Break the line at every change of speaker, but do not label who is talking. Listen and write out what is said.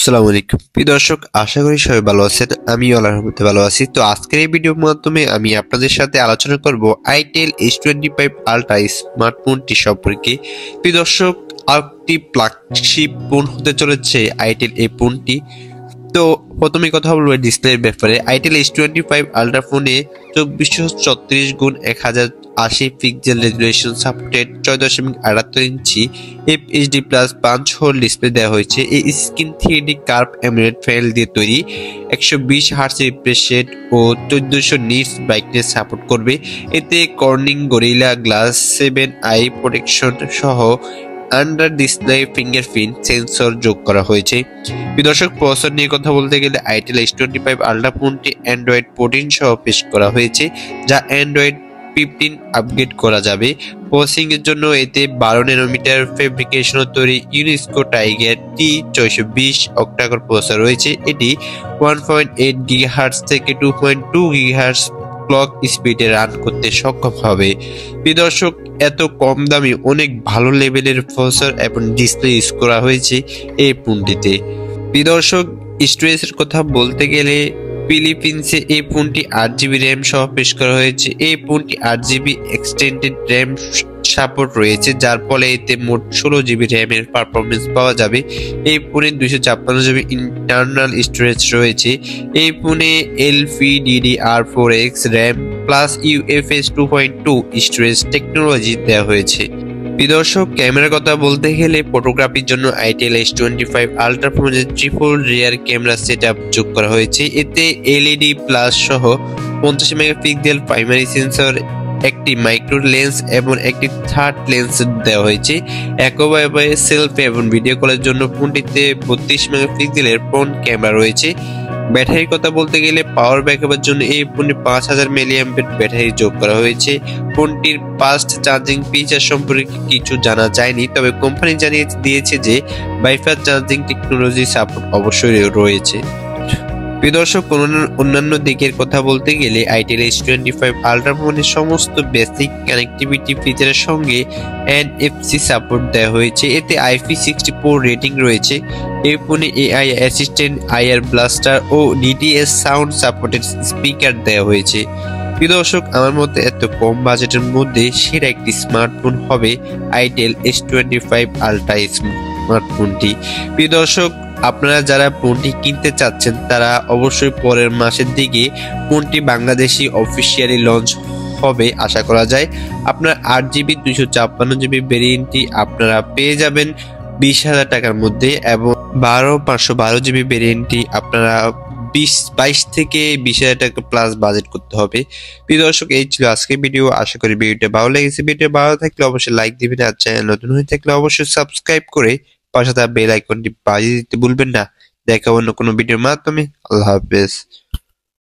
আসসালামু আলাইকুম প্রিয় দর্শক, আশা করি সবাই ভালো আছেন। আমি আল্লাহর রহমতে ভালো আছি। তো আজকের এই ভিডিওর মাধ্যমে আমি আপনাদের সাথে আলোচনা করব আইটেল S25 আলট্রা স্মার্টফোনটি সম্পর্কে। প্রিয় দর্শক, আরেকটি ফ্ল্যাগশিপ ফোন হতে চলেছে আইটেল এই ফোনটি। তো প্রথমে কথা বলবো ডিসপ্লের ব্যাপারে। আইটেল S25 আলট্রা ফোনে 2480x1080 পিক্সেল রেজুলেশন সাপোর্টেড 6.78 ইঞ্চি FHD প্লাস 5 হোল ডিসপ্লে দেওয়া হয়েছে। এই screen 3D curve AMOLED panel দিয়ে তৈরি, 120 হার্টজ রিফ্রেশ রেট ও 1400 নিটস ব্রাইটনেস সাপোর্ট করবে। এতে Corning gorilla glass 7 I protection সহ আন্ডার ডিসপ্লে ফিঙ্গারপ্রিন্ট সেন্সর যোগ করা হয়েছে। দর্শক, প্রসেসর নিয়ে কথা বলতে গেলে আইটেল S25 আলট্রা ফোনটি অ্যান্ড্রয়েড 14 সহ পেশ করা হয়েছে, যা অ্যান্ড্রয়েড 15 আপগ্রেড করা যাবে। প্রসেসিং এর জন্য এতে 12 ন্যানোমিটার ফেব্রিকেশন তৈরি UNESCO tiger T620 octa-core processor রয়েছে। এটি 1.8 গিগাহার্টজ থেকে 2.2 গিগাহার্টজ ক্লক স্পিডে রান করতে সক্ষম হবে। দর্শক, এত কম দামে অনেক ভালো লেভেলের প্রসেসর এবং ডিসপ্লে ইউজ করা হয়েছে এই ফোনটিতে। দর্শক, স্টোরেজের কথা বলতে গেলে ফিলিপিন্সে এই ফোনটি 8GB র্যাম সহ পেশ করা হয়েছে। এই ফোনটি 8GB এক্সটেন্ডেড র্যাম সাপোর্ট রয়েছে, যার ফলে এতে মোট 16GB র্যামের পারফরমেন্স পাওয়া যাবে। এই ফোনে 256GB ইন্টারনাল স্টোরেজ রয়েছে। এই ফোনে LPDDR4X RAM plus UFS 2.2 storage technology দেওয়া হয়েছে। দর্শক, ক্যামেরার কথা বলতে গেলে ফটোগ্রাফির জন্য আইটেল S25 আলট্রা ফোনে ট্রিপল রিয়ার ক্যামেরা সেটআপ যোগ করা হয়েছে। এতে LED প্লাস সহ 50 মেগাপিক্সেল প্রাইমারি সেন্সর, একটি মাইক্রো লেন্স এবং একটি থার্ড লেন্স দেওয়া হয়েছে। একইভাবে সেলফি এবং ভিডিও কলের জন্য ফোনটিতে 32 মেগাপিক্সেলের ফ্রন্ট ক্যামেরা রয়েছে। ব্যাটারির কথা বলতে গেলে পাওয়ার ব্যাকআপের জন্য এই ফোনে 5000 মিলিঅ্যাম্পের ব্যাটারি যোগ করা হয়েছে। ফোনটির ফাস্ট চার্জিং ফিচার সম্পর্কে কিছু জানা যায়নি, তবে কোম্পানি জানিয়ে দিয়েছে যে ওয়াইফাই চার্জিং টেকনোলজি সাপোর্ট অবশ্যই রয়েছে। দর্শক, অন্যান্য দিকের কথা বলতে গেলে আইটেল S25 আলট্রা ফোনের সমস্ত বেসিক কানেক্টিভিটি ফিচারের সঙ্গে NFC সাপোর্ট দেওয়া হয়েছে। এতে IP64 রেটিং রয়েছে। এই ফোনে AI অ্যাসিস্ট্যান্ট, IR ব্লাস্টার ও DTS সাউন্ড সাপোর্টেড স্পিকার দেওয়া হয়েছে। দর্শক, আমার মতে এত কম বাজেটের মধ্যে সেরা একটি স্মার্টফোন হবে আইটেল S25 আলট্রা স্মার্টফোনটি। দর্শক, আপনারা যারা ফোনটি কিনতে চাচ্ছেন তারা অবশ্যই পরের মাসের দিকে ফোনটি বাংলাদেশি অফিসিয়ালি লঞ্চ হবে আশা করা যায়। আপনার 8GB 256GB ভেরিয়েন্টটি আপনারা পেয়ে যাবেন 20,000 টাকার মধ্যে, এবং 512GB ভেরিয়েন্টটি আপনারা 22 থেকে 20,000 টাকা প্লাস বাজেট করতে হবে। প্রিয় দর্শক, এই ছিল আজকের ভিডিও। আশা করি ভিডিওটা ভালো লেগেছে। ভিডিও ভালো থাকলে অবশ্যই লাইক দিবেন, আর চ্যানেল নতুন হয়ে থাকলে অবশ্যই সাবস্ক্রাইব করে পাশে থাকা বেল আইকনটি বাজিয়ে দিতে ভুলবেন না। দেখা অন্য কোনো ভিডিওর মাধ্যমে। আল্লাহ হাফেজ।